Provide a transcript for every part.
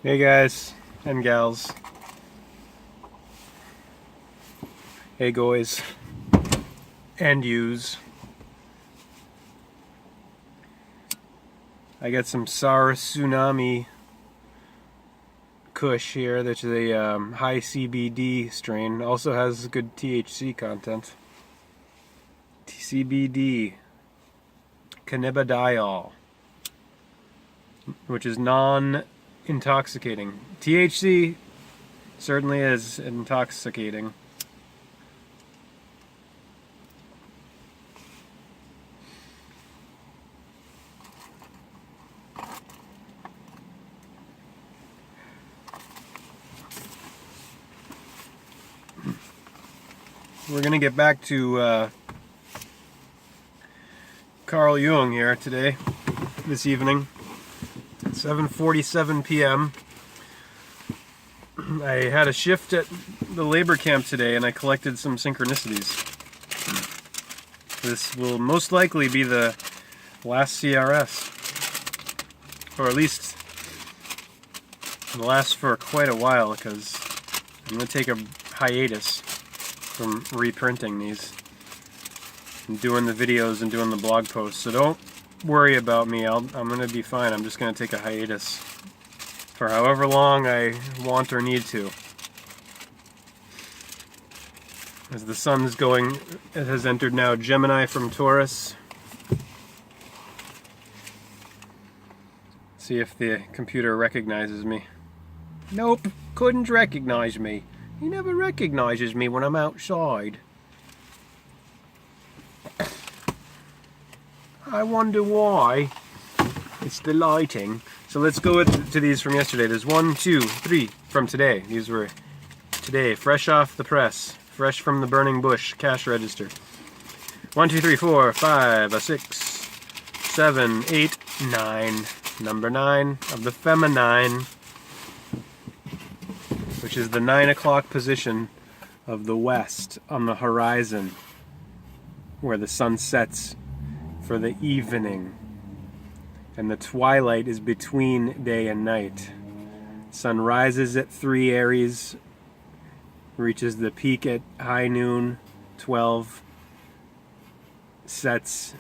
Hey guys and gals. Hey guys and yous. I got some Sour Tsunami Kush here, that's a high CBD strain. Also has good THC content. CBD, cannabidiol, which is non-intoxicating. THC certainly is intoxicating. We're going to get back to Carl Jung here today, this evening, 7:47 p.m. I had a shift at the labor camp today and I collected some synchronicities. This will most likely be the last CRS, or at least it'll last for quite a while because I'm going to take a hiatus from reprinting these and doing the videos and doing the blog posts. So don't worry about me. I'm going to be fine. I'm just going to take a hiatus for however long I want or need to. As the sun's going, it has entered now Gemini from Taurus. See if the computer recognizes me. Nope, couldn't recognize me. He never recognizes me when I'm outside. I wonder why. It's the lighting. So let's go to these from yesterday. There's 1, 2, 3 from today. These were today, fresh off the press, fresh from the burning bush, cash register. 1, 2, 3, 4, 5, 6, 7, 8, 9. Number 9 of the feminine, which is the 9 o'clock position of the west on the horizon, where the sun sets for the evening, and the twilight is between day and night. Sun rises at 3 Aries, reaches the peak at high noon, 12, sets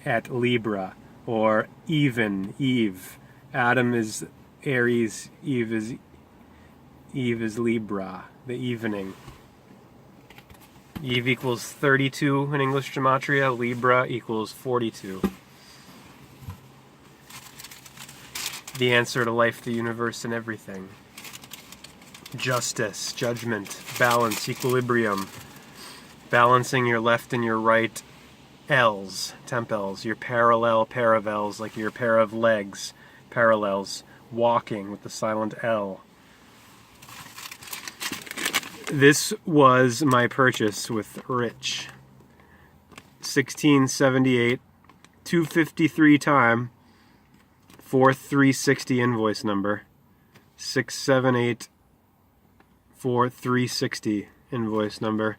at Libra, or even, Eve. Adam is Aries, Eve is Libra, the evening. Eve equals 32 in English gematria, Libra equals 42. The answer to life, the universe, and everything. Justice, judgment, balance, equilibrium. Balancing your left and your right L's, temp L's, your parallel pair of L's, like your pair of legs, parallels, walking with the silent L. This was my purchase with Rich. 1678, 253 time, 4360 invoice number, 678 4360 invoice number,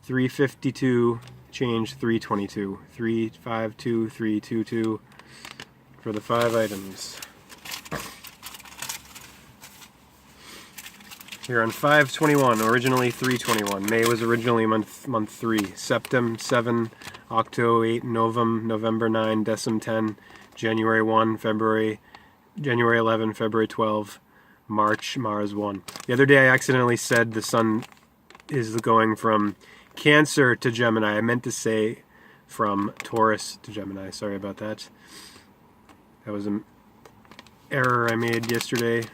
352 change 322, 352 322 for the 5 items. Here on 5/21, originally 3/21. May was originally month 3. Septem 7, Octo 8, Novem November 9, Decem 10, January 1, January 11, February 12, March Mars 1. The other day I accidentally said the sun is going from Cancer to Gemini. I meant to say from Taurus to Gemini. Sorry about that. That was an error I made yesterday.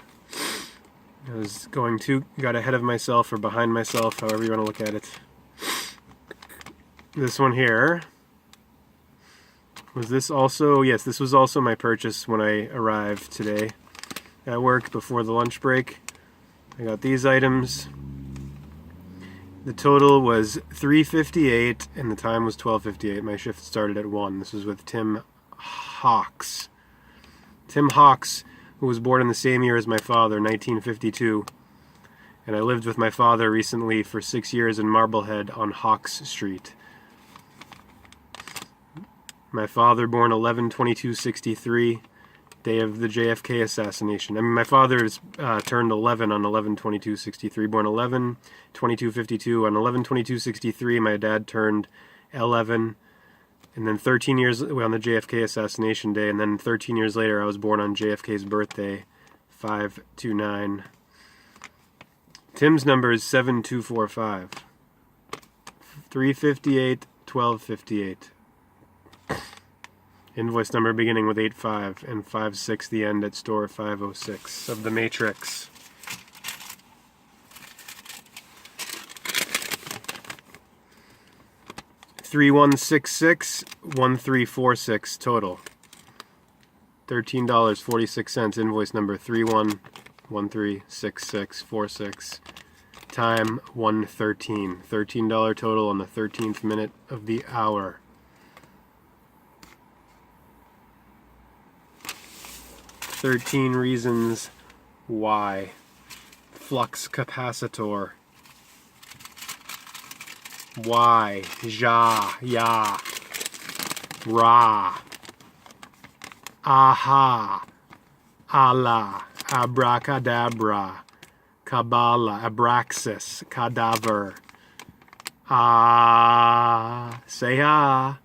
I was got ahead of myself or behind myself, however you want to look at it. This one here, was this also? Yes, this was also my purchase when I arrived today at work before the lunch break. I got these items. The total was $3.58 and the time was 12:58. My shift started at 1. This was with Tim Hawks. Tim Hawks, who was born in the same year as my father, 1952. And I lived with my father recently for 6 years in Marblehead on Hawks Street. My father born 11/22/63, day of the JFK assassination. I mean, my father's turned 11 on 11/22/63, born 11/22/52. On 11/22/63, my dad turned 11, and then 13 years on the JFK assassination day, and then 13 years later, I was born on JFK's birthday, 5/29. Tim's number is 7245. 358 1258. Invoice number beginning with 85 and 56 the end at store 506 of the Matrix. $3166-1346 total. $13.46. Invoice number 31136646. Time 1:13. $13 total on the 13th minute of the hour. 13 reasons why. Flux capacitor. Why? Ja, ya. Ra. Aha. Allah. Abracadabra. Kabbalah. Abraxas. Cadaver. Ah. Say ah.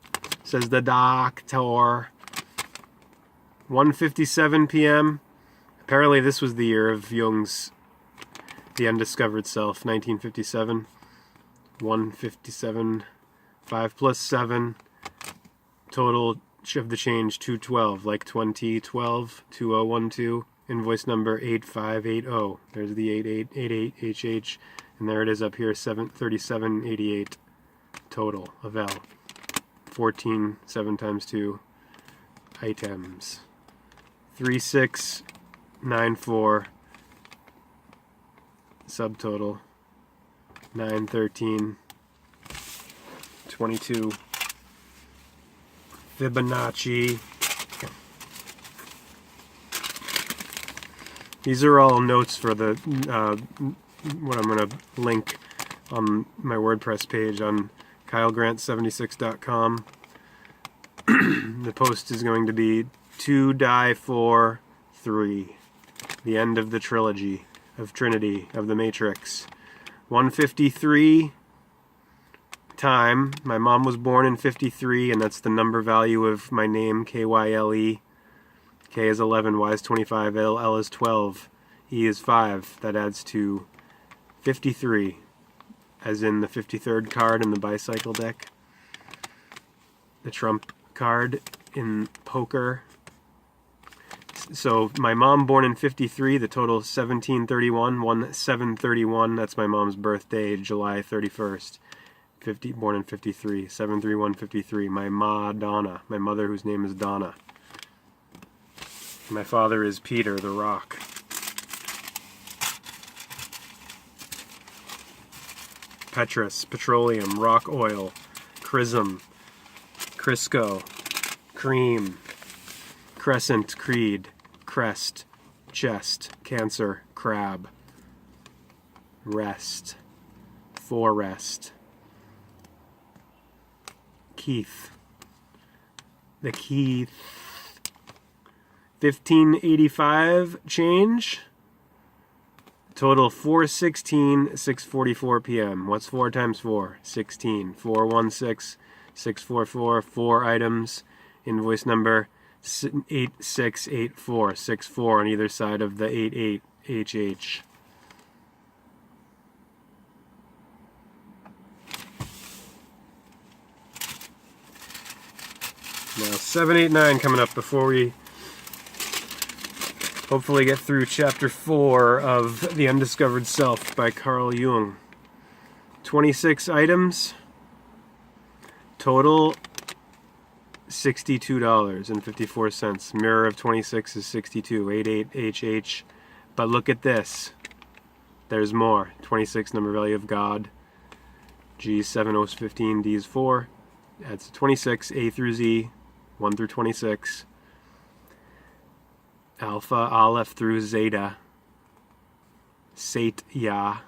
Says the doctor. 1:57 p.m. Apparently this was the year of Jung's The Undiscovered Self, 1957. 1:57, 5 plus 7, total of the change 212, like 2012, 2012, invoice number 8580. There's the 8888HH, and there it is up here, 73788 total of L. 14, 7 times 2 items. 3694 subtotal. 913 22 Fibonacci. These are all notes for the what I'm going to link on my WordPress page on KyleGrant76.com. The post is going to be 2 die 4 3, the end of the trilogy of Trinity of the Matrix. 1:53 time. My mom was born in 53, and that's the number value of my name, Kyle. K is 11, Y is 25, L is 12, E is 5. That adds to 53, as in the 53rd card in the bicycle deck. The trump card in poker. So my mom born in 53, the total is 1731, 1731, that's my mom's birthday, July 31st. Born in 53, 73153. My ma, Donna, my mother whose name is Donna. My father is Peter, the Rock. Petrus, petroleum, rock oil, chrism, Crisco, cream, crescent, creed, crest, chest, cancer, crab, rest, forest, Keith, the Keith. 1585 change. Total 416, 6:44 p.m. What's 4 times 4? 16. 416, 644. 4 items. Invoice number 8684. 64 on either side of the 88HH. Now 789 coming up before we hopefully get through chapter 4 of The Undiscovered Self by Carl Jung. 26 items. Total $62.54. Mirror of 26 is 62. 88HH. But look at this. There's more. 26 number value of God. G 7 O is 15. D is 4. Adds to 26. A through Z. 1 through 26. Alpha, Aleph through Zeta. Satya.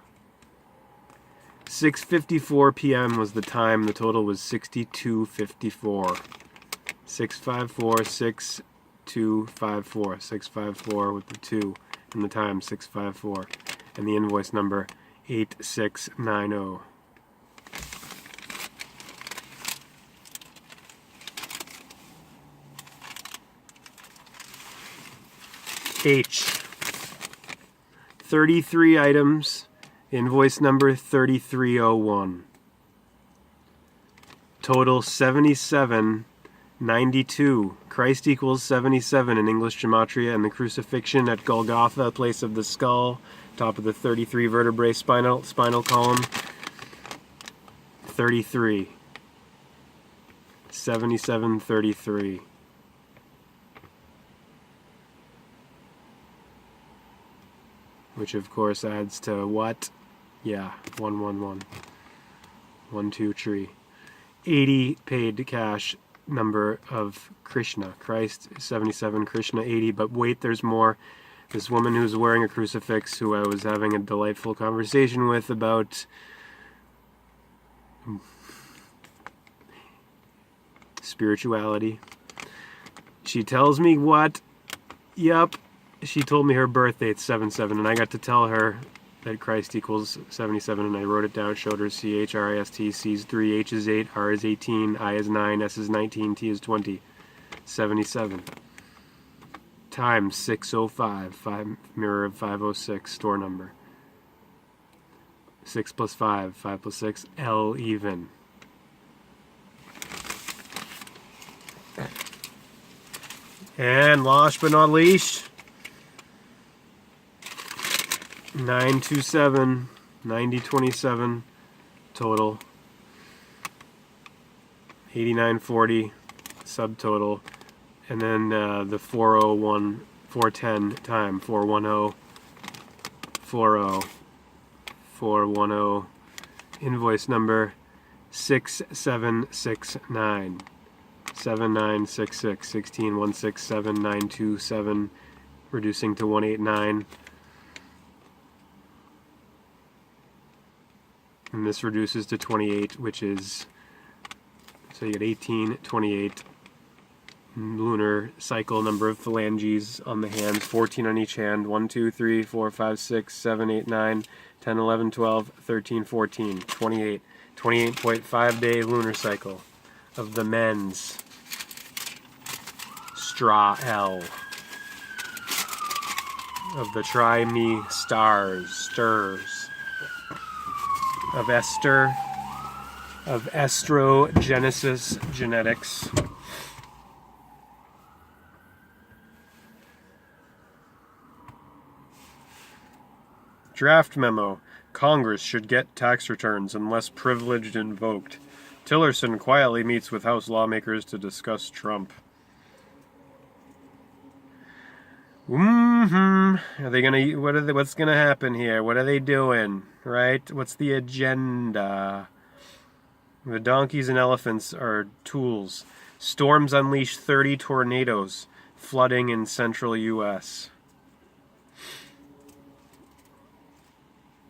6:54 p.m. was the time. The total was 62:54. 654, 6 254. 654 with the 2 and the time 654. And the invoice number 8690. H. 33 items. Invoice number 3301. Total 7792. Christ equals 77 in English gematria, and the crucifixion at Golgotha, place of the skull, top of the 33 vertebrae spinal column. 33. 7733. Which of course adds to what? Yeah, 111. 1, 2, 3. 80 paid cash number of Krishna. Christ 77, Krishna 80. But wait, there's more. This woman who's wearing a crucifix, who I was having a delightful conversation with about spirituality. She tells me what? Yup. She told me her birth date's 7/7, and I got to tell her that Christ equals 77, and I wrote it down, showed her CHRIST, C is 3, H is 8, R is 18, I is 9, S is 19, T is 20, 77. Time 6:05, mirror of 506, store number. 6 plus 5, 5 plus 6, L even. And last but not least, 927, 9027 total, 8940 subtotal, and then the 401, 410 time, 410, 40, 410, invoice number 6769, 7966, 16167, reducing to 189. And this reduces to 28, which is, so you get 18, 28, lunar cycle number of phalanges on the hands, 14 on each hand, 1, 2, 3, 4, 5, 6, 7, 8, 9, 10, 11, 12, 13, 14, 28, 28.5 day lunar cycle of the men's straw L, of the try-me stirs, of Esther, of estrogenesis genetics. Draft memo. Congress should get tax returns unless privileged invoked. Tillerson quietly meets with House lawmakers to discuss Trump. Are they gonna? What's gonna happen here? What are they doing? Right? What's the agenda? The donkeys and elephants are tools. Storms unleash 30 tornadoes, flooding in central U.S.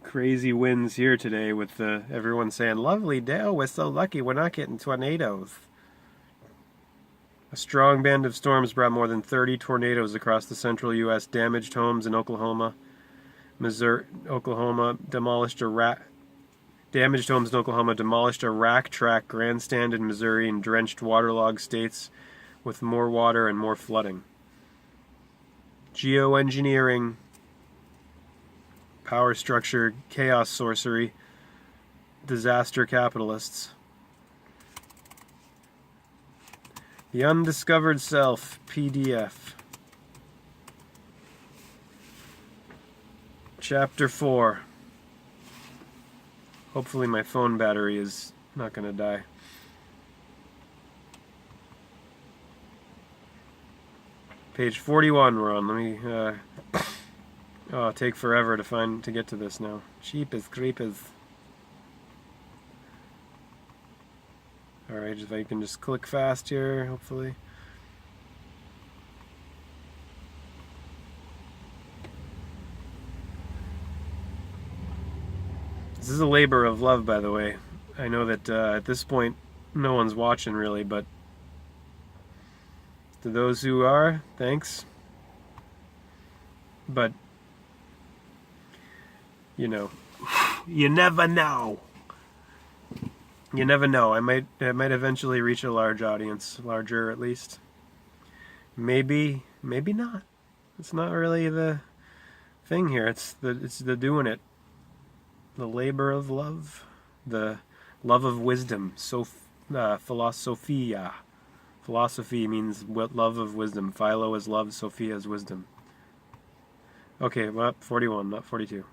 Crazy winds here today with everyone saying, lovely day, oh, we're so lucky we're not getting tornadoes. A strong band of storms brought more than 30 tornadoes across the central U.S., damaged homes in Oklahoma, Missouri, demolished a rack track grandstand in Missouri, and drenched waterlogged states with more water and more flooding. Geoengineering, power structure, chaos sorcery, disaster capitalists. The Undiscovered Self, PDF. Chapter 4. Hopefully my phone battery is not going to die. Page 41 we're on. Let me... take forever to get to this now. Cheap as creepers. Alright, if I can just click fast here, hopefully. This is a labor of love, by the way. I know that at this point, no one's watching really, but To those who are, thanks. But, you never know. You never know. I might eventually reach a large audience, larger at least. Maybe not. It's not really the thing here. It's the doing it. The labor of love, the love of wisdom. Philosophia. Philosophy means love of wisdom. Philo is love. Sophia is wisdom. Okay, well, 41, not 42.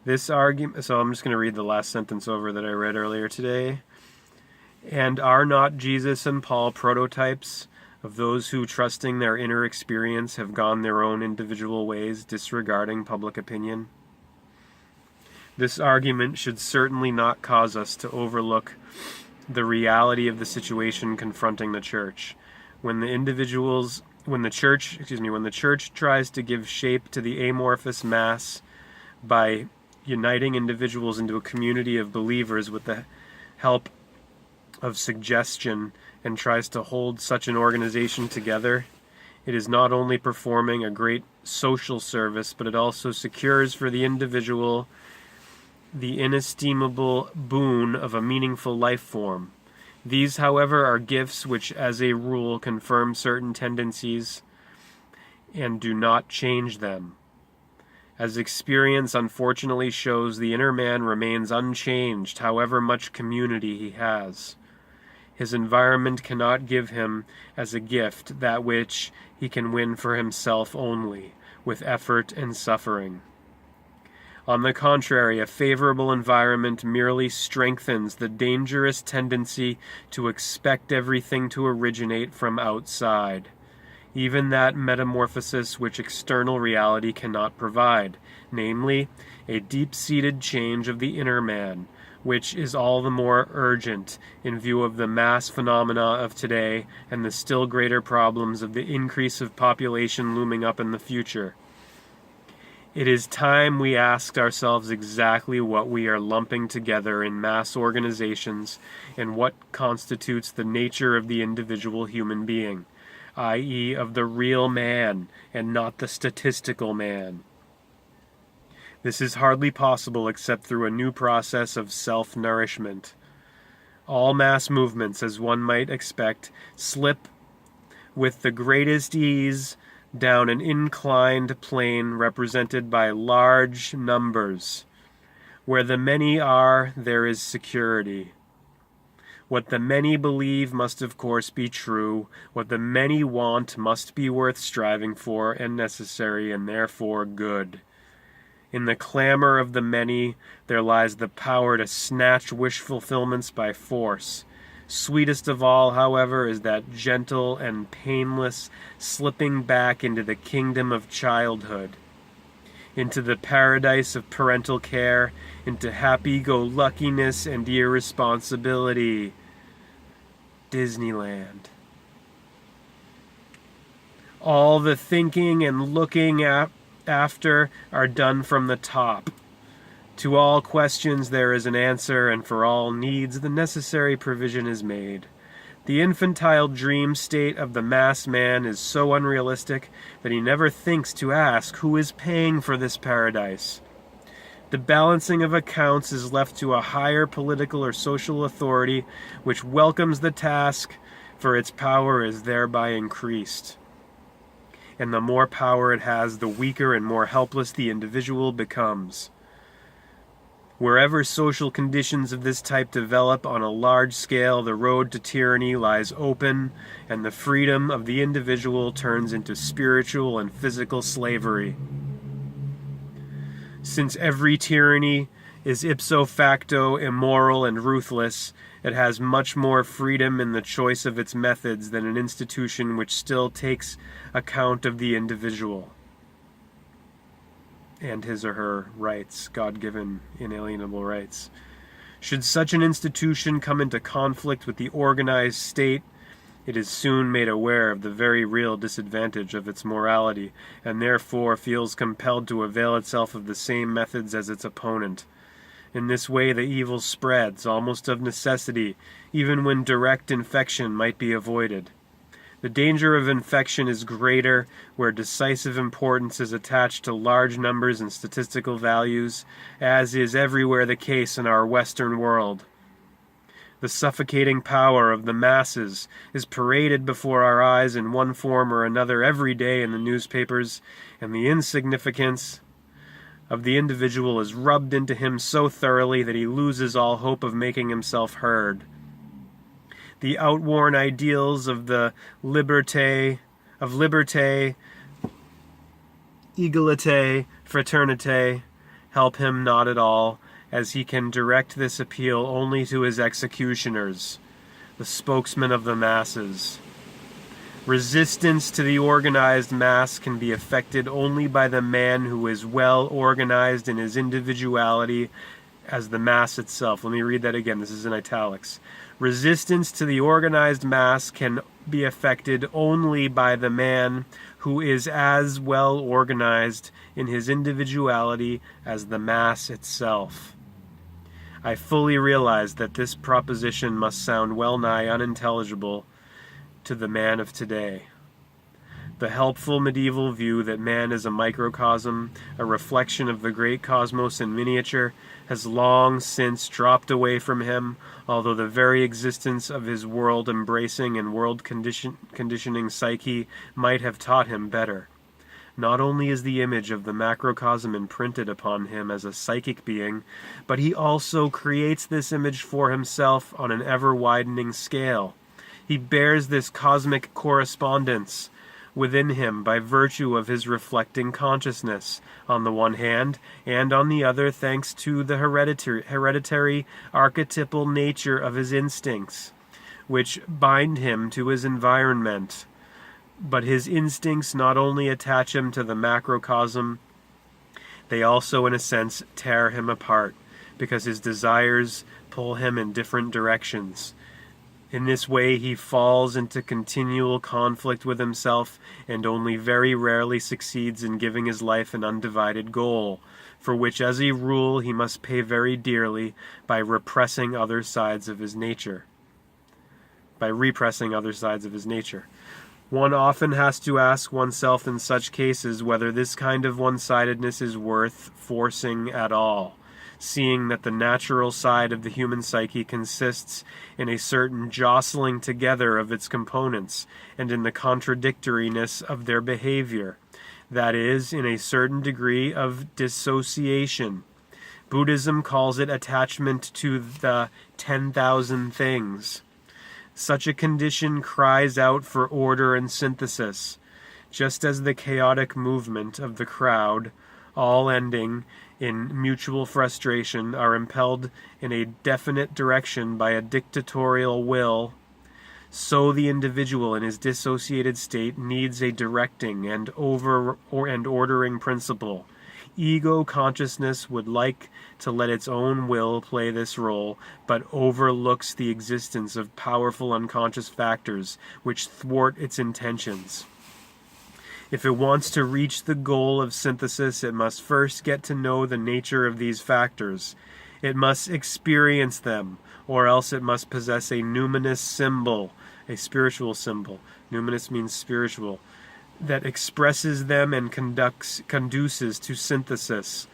This argument, so I'm just going to read the last sentence over that I read earlier today. And are not Jesus and Paul prototypes of those who, trusting their inner experience, have gone their own individual ways, disregarding public opinion? This argument should certainly not cause us to overlook the reality of the situation confronting the church. When the church tries to give shape to the amorphous mass by uniting individuals into a community of believers with the help of suggestion and tries to hold such an organization together, it is not only performing a great social service, but it also secures for the individual the inestimable boon of a meaningful life form. These, however, are gifts which, as a rule, confirm certain tendencies and do not change them. As experience unfortunately shows, the inner man remains unchanged, however much community he has. His environment cannot give him as a gift that which he can win for himself only, with effort and suffering. On the contrary, a favorable environment merely strengthens the dangerous tendency to expect everything to originate from outside, even that metamorphosis which external reality cannot provide, namely, a deep-seated change of the inner man, which is all the more urgent in view of the mass phenomena of today and the still greater problems of the increase of population looming up in the future. It is time we asked ourselves exactly what we are lumping together in mass organizations and what constitutes the nature of the individual human being, i.e., of the real man and not the statistical man. This is hardly possible except through a new process of self-nourishment. All mass movements, as one might expect, slip with the greatest ease down an inclined plane represented by large numbers. Where the many are, there is security. What the many believe must of course be true. What the many want must be worth striving for and necessary and therefore good. In the clamor of the many there lies the power to snatch wish fulfillments by force. Sweetest of all, however, is that gentle and painless slipping back into the kingdom of childhood, into the paradise of parental care, into happy-go-luckiness and irresponsibility. Disneyland. All the thinking and looking after are done from the top. To all questions there is an answer, and for all needs the necessary provision is made. The infantile dream state of the mass man is so unrealistic that he never thinks to ask who is paying for this paradise. The balancing of accounts is left to a higher political or social authority which welcomes the task, for its power is thereby increased. And the more power it has, the weaker and more helpless the individual becomes. Wherever social conditions of this type develop on a large scale, the road to tyranny lies open, and the freedom of the individual turns into spiritual and physical slavery. Since every tyranny is ipso facto immoral and ruthless, it has much more freedom in the choice of its methods than an institution which still takes account of the individual and his or her rights, God-given inalienable rights. Should such an institution come into conflict with the organized state, it is soon made aware of the very real disadvantage of its morality, and therefore feels compelled to avail itself of the same methods as its opponent. In this way the evil spreads, almost of necessity, even when direct infection might be avoided. The danger of infection is greater where decisive importance is attached to large numbers and statistical values, as is everywhere the case in our Western world. The suffocating power of the masses is paraded before our eyes in one form or another every day in the newspapers, and the insignificance of the individual is rubbed into him so thoroughly that he loses all hope of making himself heard. The outworn ideals of the liberté, égalité, fraternité, help him not at all, as he can direct this appeal only to his executioners, the spokesmen of the masses. Resistance to the organized mass can be effected only by the man who is well organized in his individuality as the mass itself. Let me read that again. This is in italics. Resistance to the organized mass can be effected only by the man who is as well organized in his individuality as the mass itself. I fully realize that this proposition must sound well nigh unintelligible to the man of today. The helpful medieval view that man is a microcosm, a reflection of the great cosmos in miniature, has long since dropped away from him, although the very existence of his world-embracing and world-conditioning psyche might have taught him better. Not only is the image of the macrocosm imprinted upon him as a psychic being, but he also creates this image for himself on an ever-widening scale. He bears this cosmic correspondence within him by virtue of his reflecting consciousness, on the one hand, and on the other thanks to the hereditary archetypal nature of his instincts, which bind him to his environment. But his instincts not only attach him to the macrocosm, they also, in a sense, tear him apart, because his desires pull him in different directions. In this way he falls into continual conflict with himself, and only very rarely succeeds in giving his life an undivided goal, for which as a rule he must pay very dearly by repressing other sides of his nature. One often has to ask oneself in such cases whether this kind of one-sidedness is worth forcing at all, seeing that the natural side of the human psyche consists in a certain jostling together of its components, and in the contradictoriness of their behavior, that is, in a certain degree of dissociation. Buddhism calls it attachment to the 10,000 things. Such a condition cries out for order and synthesis, just as the chaotic movement of the crowd, all ending in mutual frustration, are impelled in a definite direction by a dictatorial will, so the individual in his dissociated state needs a directing and ordering principle. Ego consciousness would like to let its own will play this role, but overlooks the existence of powerful unconscious factors which thwart its intentions. If it wants to reach the goal of synthesis, it must first get to know the nature of these factors. It must experience them, or else it must possess a numinous symbol, a spiritual symbol. Numinous means spiritual, that expresses them and conduces to synthesis.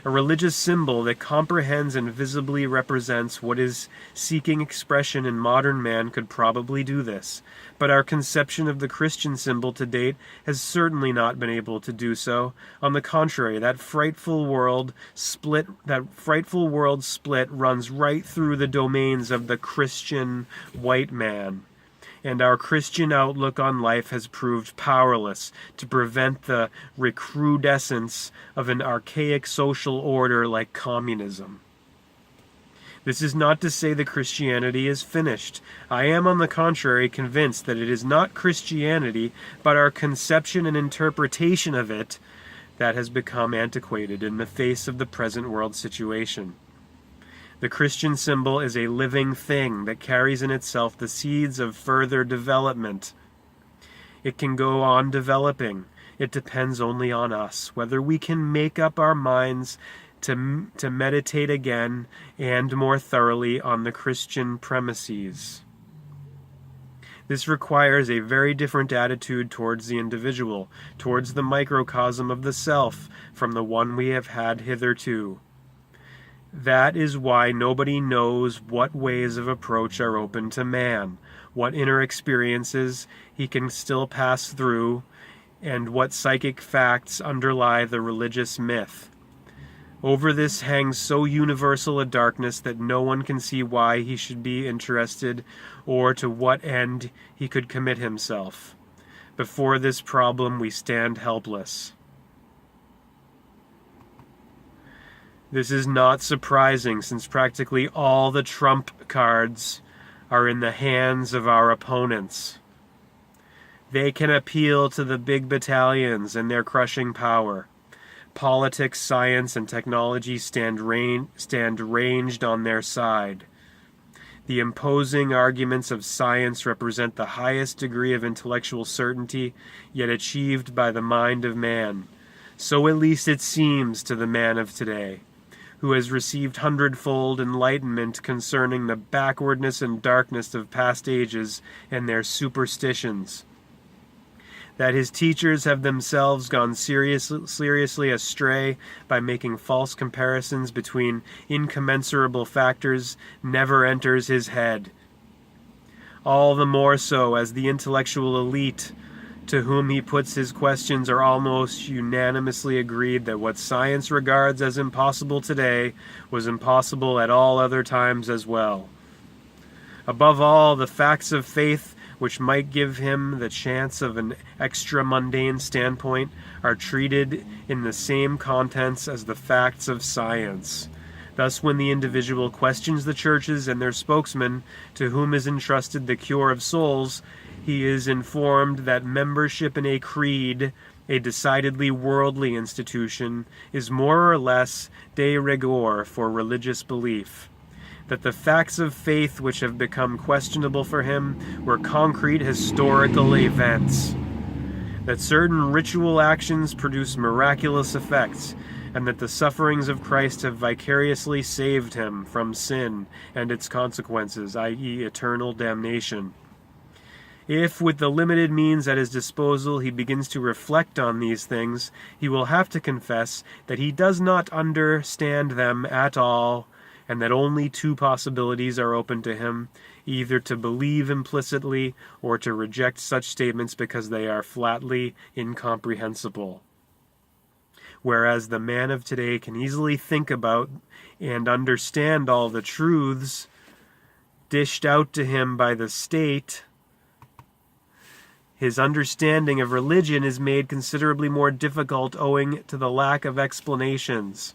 A religious symbol that comprehends and visibly represents what is seeking expression in modern man could probably do this, but our conception of the Christian symbol to date has certainly not been able to do so. On the contrary, that frightful world split runs right through the domains of the Christian white man. And our Christian outlook on life has proved powerless to prevent the recrudescence of an archaic social order like communism. This is not to say that Christianity is finished. I am, on the contrary, convinced that it is not Christianity, but our conception and interpretation of it that has become antiquated in the face of the present world situation. The Christian symbol is a living thing that carries in itself the seeds of further development. It can go on developing. It depends only on us, whether we can make up our minds to meditate again and more thoroughly on the Christian premises. This requires a very different attitude towards the individual, towards the microcosm of the self, from the one we have had hitherto. That is why nobody knows what ways of approach are open to man, what inner experiences he can still pass through, and what psychic facts underlie the religious myth. Over this hangs so universal a darkness that no one can see why he should be interested or to what end he could commit himself. Before this problem we stand helpless. This is not surprising, since practically all the trump cards are in the hands of our opponents. They can appeal to the big battalions and their crushing power. Politics, science, and technology stand ranged on their side. The imposing arguments of science represent the highest degree of intellectual certainty yet achieved by the mind of man. So at least it seems to the man of today, who has received hundredfold enlightenment concerning the backwardness and darkness of past ages and their superstitions. That his teachers have themselves gone seriously astray by making false comparisons between incommensurable factors never enters his head. All the more so as the intellectual elite to whom he puts his questions are almost unanimously agreed that what science regards as impossible today was impossible at all other times as well. Above all, the facts of faith, which might give him the chance of an extra-mundane standpoint, are treated in the same contents as the facts of science. Thus, when the individual questions the churches and their spokesmen, to whom is entrusted the cure of souls, he is informed that membership in a creed, a decidedly worldly institution, is more or less de rigueur for religious belief. That the facts of faith which have become questionable for him were concrete historical events. That certain ritual actions produce miraculous effects, and that the sufferings of Christ have vicariously saved him from sin and its consequences, i.e., eternal damnation. If, with the limited means at his disposal, he begins to reflect on these things, he will have to confess that he does not understand them at all, and that only two possibilities are open to him, either to believe implicitly or to reject such statements because they are flatly incomprehensible. Whereas the man of today can easily think about and understand all the truths dished out to him by the state, his understanding of religion is made considerably more difficult owing to the lack of explanations.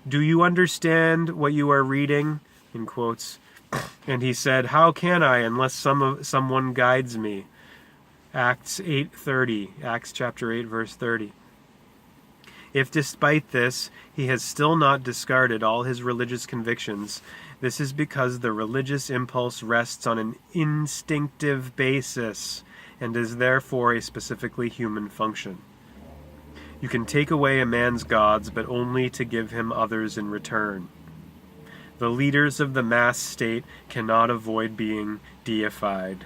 "Do you understand what you are reading?" in quotes. And he said, "How can I unless someone guides me?" Acts chapter 8, verse 30. If despite this, he has still not discarded all his religious convictions, this is because the religious impulse rests on an instinctive basis and is therefore a specifically human function. You can take away a man's gods, but only to give him others in return. The leaders of the mass state cannot avoid being deified.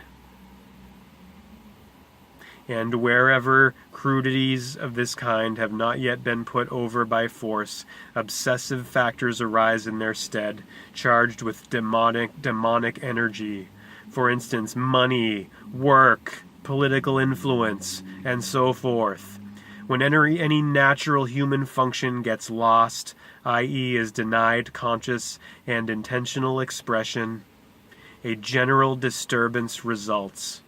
And wherever crudities of this kind have not yet been put over by force, obsessive factors arise in their stead, charged with demonic energy. For instance, money, work, political influence, and so forth. When any natural human function gets lost, i.e. is denied conscious and intentional expression, a general disturbance results.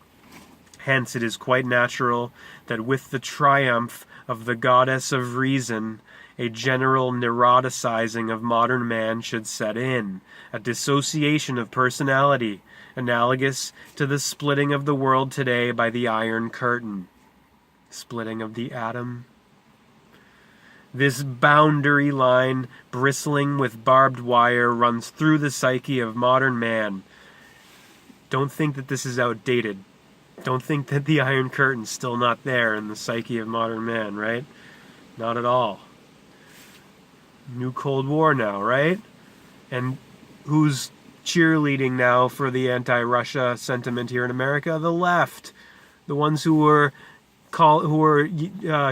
Hence it is quite natural that with the triumph of the goddess of reason, a general neuroticizing of modern man should set in, a dissociation of personality, analogous to the splitting of the world today by the Iron Curtain. Splitting of the atom. This boundary line, bristling with barbed wire, runs through the psyche of modern man. Don't think that this is outdated. Don't think that the Iron Curtain's still not there in the psyche of modern man, right? Not at all. New Cold War now, right? And who's cheerleading now for the anti-Russia sentiment here in America? The left. The ones who were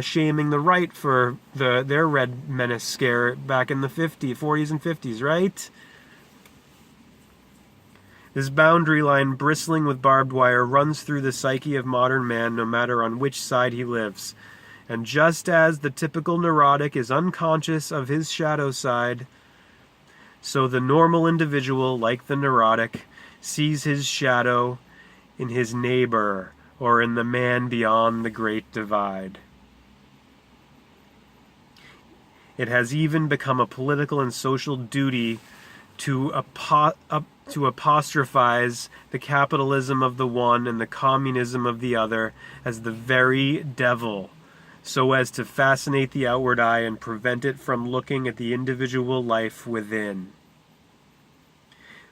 shaming the right for their Red Menace scare back in the 40s and 50s, right? This boundary line bristling with barbed wire runs through the psyche of modern man no matter on which side he lives. And just as the typical neurotic is unconscious of his shadow side, so the normal individual, like the neurotic, sees his shadow in his neighbor or in the man beyond the great divide. It has even become a political and social duty to apostrophize the capitalism of the one and the communism of the other as the very devil, so as to fascinate the outward eye and prevent it from looking at the individual life within.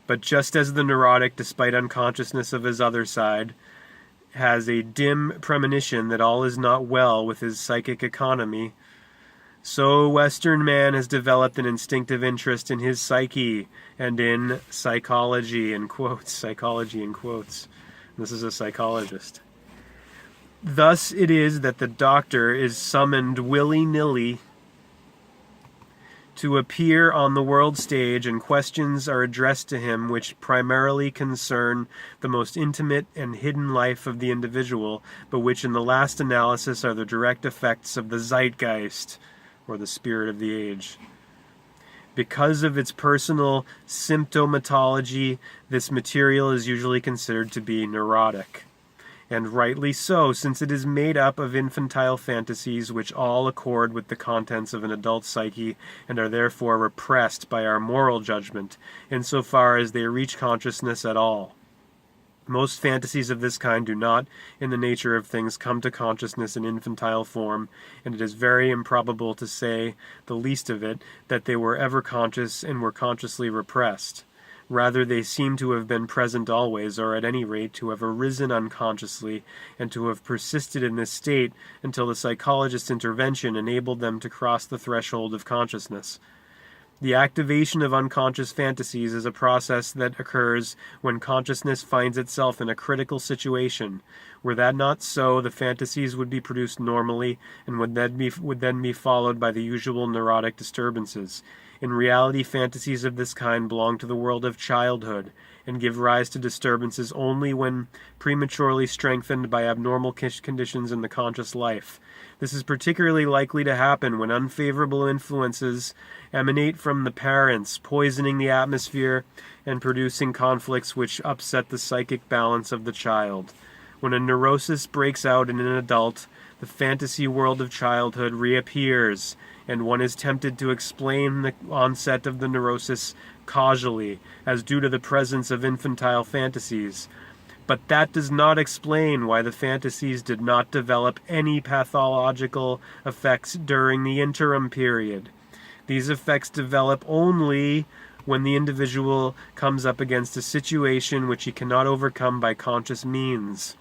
But just as the neurotic, despite unconsciousness of his other side, has a dim premonition that all is not well with his psychic economy, so Western man has developed an instinctive interest in his psyche and in psychology, in quotes, psychology in quotes. This is a psychologist. Thus it is that the doctor is summoned willy-nilly to appear on the world stage, and questions are addressed to him which primarily concern the most intimate and hidden life of the individual, but which in the last analysis are the direct effects of the zeitgeist, or the spirit of the age. Because of its personal symptomatology, this material is usually considered to be neurotic. And rightly so, since it is made up of infantile fantasies which all accord with the contents of an adult psyche and are therefore repressed by our moral judgment, insofar as they reach consciousness at all. Most fantasies of this kind do not, in the nature of things, come to consciousness in infantile form, and it is very improbable, to say the least of it, that they were ever conscious and were consciously repressed. Rather, they seem to have been present always, or at any rate to have arisen unconsciously, and to have persisted in this state until the psychologist's intervention enabled them to cross the threshold of consciousness. The activation of unconscious fantasies is a process that occurs when consciousness finds itself in a critical situation. Were that not so, the fantasies would be produced normally, and would then be followed by the usual neurotic disturbances. In reality, fantasies of this kind belong to the world of childhood, and give rise to disturbances only when prematurely strengthened by abnormal conditions in the conscious life. This is particularly likely to happen when unfavorable influences emanate from the parents, poisoning the atmosphere and producing conflicts which upset the psychic balance of the child. When a neurosis breaks out in an adult, the fantasy world of childhood reappears, and one is tempted to explain the onset of the neurosis causally, as due to the presence of infantile fantasies. But that does not explain why the fantasies did not develop any pathological effects during the interim period. These effects develop only when the individual comes up against a situation which he cannot overcome by conscious means.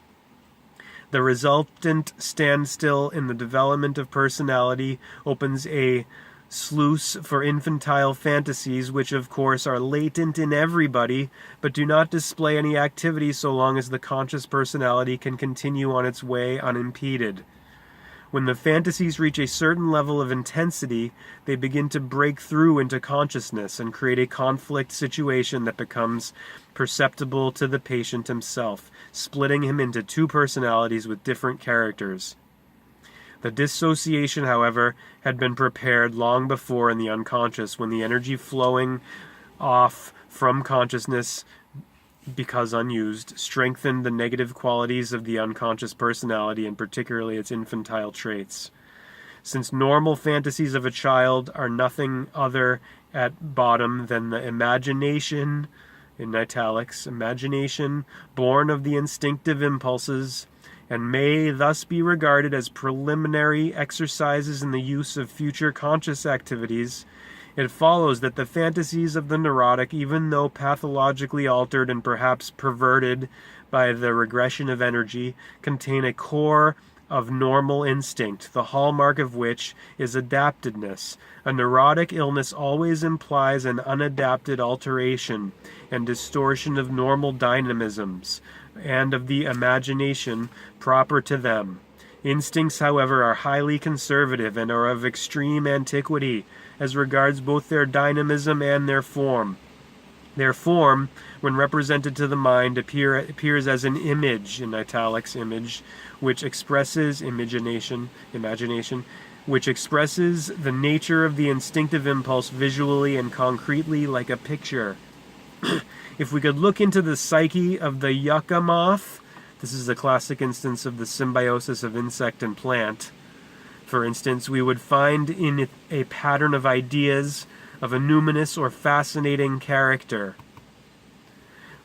The resultant standstill in the development of personality opens a sluice for infantile fantasies, which of course are latent in everybody, but do not display any activity so long as the conscious personality can continue on its way unimpeded. When the fantasies reach a certain level of intensity, they begin to break through into consciousness and create a conflict situation that becomes perceptible to the patient himself, splitting him into two personalities with different characters. The dissociation, however, had been prepared long before in the unconscious, when the energy flowing off from consciousness, because unused, strengthened the negative qualities of the unconscious personality, and particularly its infantile traits. Since normal fantasies of a child are nothing other at bottom than the imagination, in italics, imagination born of the instinctive impulses, and may thus be regarded as preliminary exercises in the use of future conscious activities, it follows that the fantasies of the neurotic, even though pathologically altered and perhaps perverted by the regression of energy, contain a core of normal instinct, the hallmark of which is adaptedness. A neurotic illness always implies an unadapted alteration and distortion of normal dynamisms and of the imagination proper to them. Instincts, however, are highly conservative and are of extreme antiquity as regards both their dynamism and their form. Their form, when represented to the mind, appears as an image, in italics, image, which expresses imagination, which expresses the nature of the instinctive impulse visually and concretely like a picture. If we could look into the psyche of the yucca moth, this is a classic instance of the symbiosis of insect and plant, for instance, we would find in it a pattern of ideas of a numinous or fascinating character,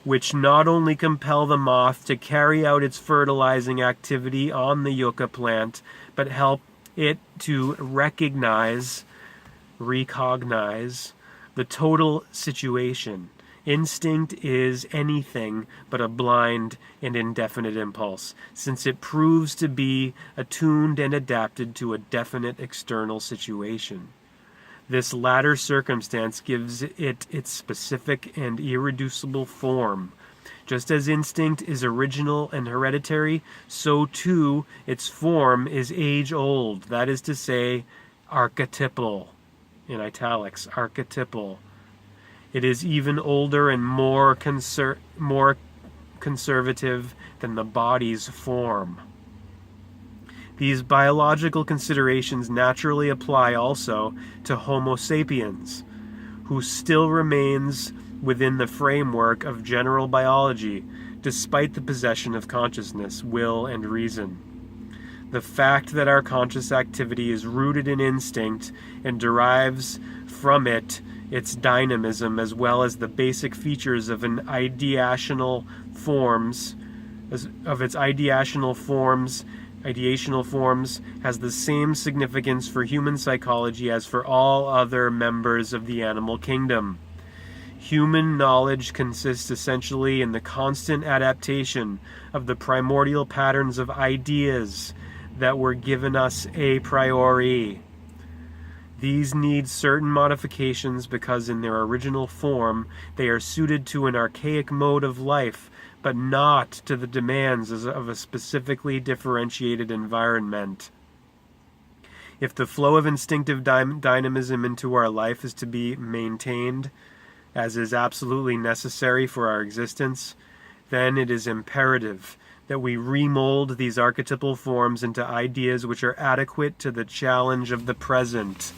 which not only compel the moth to carry out its fertilizing activity on the yucca plant, but help it to recognize the total situation. Instinct is anything but a blind and indefinite impulse, since it proves to be attuned and adapted to a definite external situation. This latter circumstance gives it its specific and irreducible form. Just as instinct is original and hereditary, so too its form is age-old, that is to say, archetypal, in italics, archetypal. It is even older and more conservative than the body's form. These biological considerations naturally apply also to Homo sapiens, who still remains within the framework of general biology, despite the possession of consciousness, will, and reason. The fact that our conscious activity is rooted in instinct and derives from it its dynamism, as well as the basic features of its ideational forms, has the same significance for human psychology as for all other members of the animal kingdom. Human knowledge consists essentially in the constant adaptation of the primordial patterns of ideas that were given us a priori. These need certain modifications because in their original form they are suited to an archaic mode of life, but not to the demands of a specifically differentiated environment. If the flow of instinctive dynamism into our life is to be maintained, as is absolutely necessary for our existence, then it is imperative that we remold these archetypal forms into ideas which are adequate to the challenge of the present.